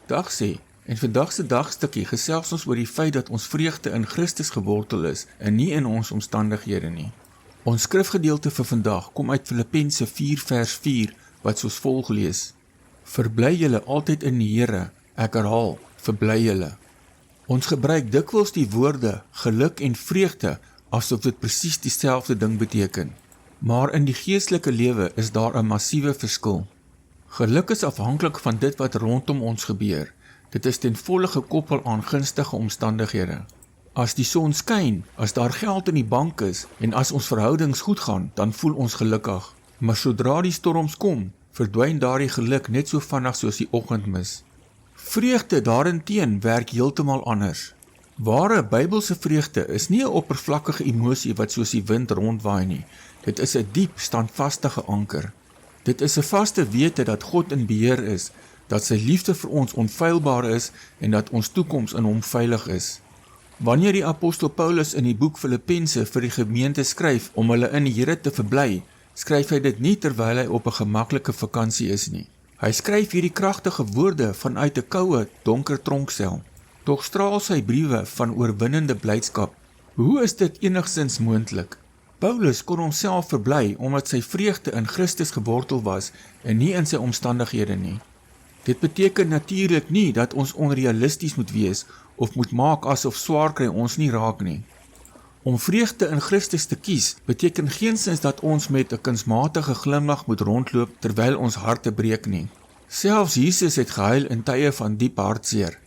Dag sê, en vandag se dagstukkie gesels ons oor die feit dat ons vreugde in Christus gewortel is en nie in ons omstandighede nie. Ons skrifgedeelte vir vandag kom uit Filippense 4 vers 4 wat soos volg lees: Verbly julle altyd in die Here, ek herhaal, verbly julle. Ons gebruik dikwels die woorde geluk en vreugde asof dit presies dieselfde ding beteken. Maar in die geestelike lewe is daar 'n massiewe verskil. Geluk is afhanklik van dit wat rondom ons gebeur. Dit is ten volle gekoppel aan gunstige omstandighede. As die son skyn, as daar geld in die bank is en as ons verhoudings goed gaan, dan voel ons gelukkig. Maar sodra die storms kom, verdwyn daardie geluk net so vinnig soos die oggendmis. Vreugde daarenteen werk heeltemal anders. Ware Bybelse vreugde is nie 'n oppervlakkige emosie wat soos die wind rondwaai nie. Dit is 'n diep, standvastige anker. Dit is 'n vaste wete dat God in beheer is, dat sy liefde vir ons onfeilbaar is en dat ons toekoms in hom veilig is. Wanneer die apostel Paulus in die boek Filippense vir die gemeente skryf om hulle in die Here te verbly, skryf hy dit nie terwyl hy op 'n gemaklike vakansie is nie. Hy skryf hierdie kragtige woorde vanuit 'n koue, donker tronksel. Tog straal sy briewe van oorwinnende blydskap. Hoe is dit enigsins moontlik? Paulus kon homself verbly omdat sy vreugde in Christus gewortel was en nie in sy omstandighede nie. Dit beteken natuurlik nie dat ons onrealisties moet wees of moet maak asof swaar kry ons nie raak nie. Om vreugde in Christus te kies beteken geensins dat ons met 'n kunsmatige glimlag moet rondloop terwyl ons harte breek nie. Selfs Jesus het gehuil in tye van diep hartseer.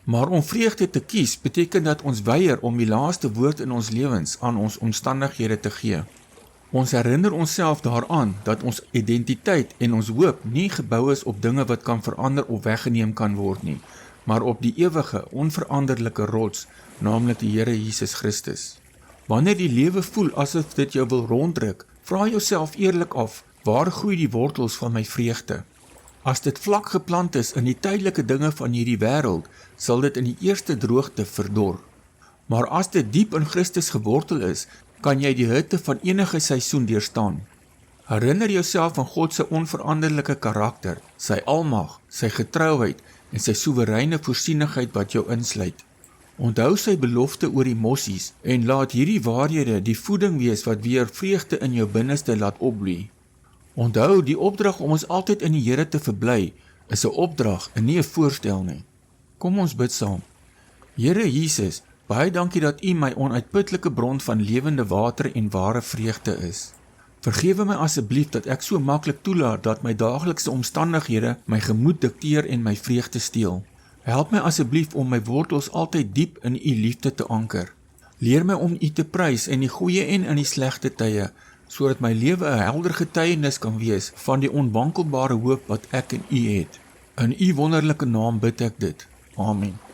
Maar om vreugde te kies beteken dat ons weier om die laaste woord in ons lewens aan ons omstandighede te gee. Ons herinner onsself daaraan dat ons identiteit en ons hoop nie gebou is op dinge wat kan verander of weggeneem kan word nie, maar op die ewige, onveranderlike rots, naamlik die Here Jesus Christus. Wanneer die lewe voel asof dit jou wil ronddruk, vra jouself eerlik af, waar groei die wortels van my vreugde? As dit vlak geplant is in die tydelike dinge van hierdie wêreld, sal dit in die eerste droogte verdor. Maar as dit diep in Christus gewortel is, kan jy die hitte van enige seisoen deurstaan. Herinner jouself van God se onveranderlike karakter, sy almag, sy getrouheid en sy soewereine voorsienigheid wat jou insluit. Onthou sy belofte oor die mossies en laat hierdie waarhede die voeding wees wat weer vreugde in jou binneste laat opbloei. Onthou, die opdrag om ons altyd in die Here te verbly is 'n opdrag en nie 'n voorstel nie. Kom ons bid saam. Here Jesus, baie dankie dat U my onuitputlike bron van lewende water en ware vreugde is. Vergewe my asseblief dat ek so maklik toelaat dat my daaglikse omstandighede my gemoed dikteer en my vreugde steel. Help my asseblief om my wortels altyd diep in U liefde te anker. Leer my om U te prys in die goeie en in die slegte tye, sodat my lewe 'n helder getuienis kan wees van die onwankelbare hoop wat ek in U het. In U wonderlike naam bid ek dit. Amen.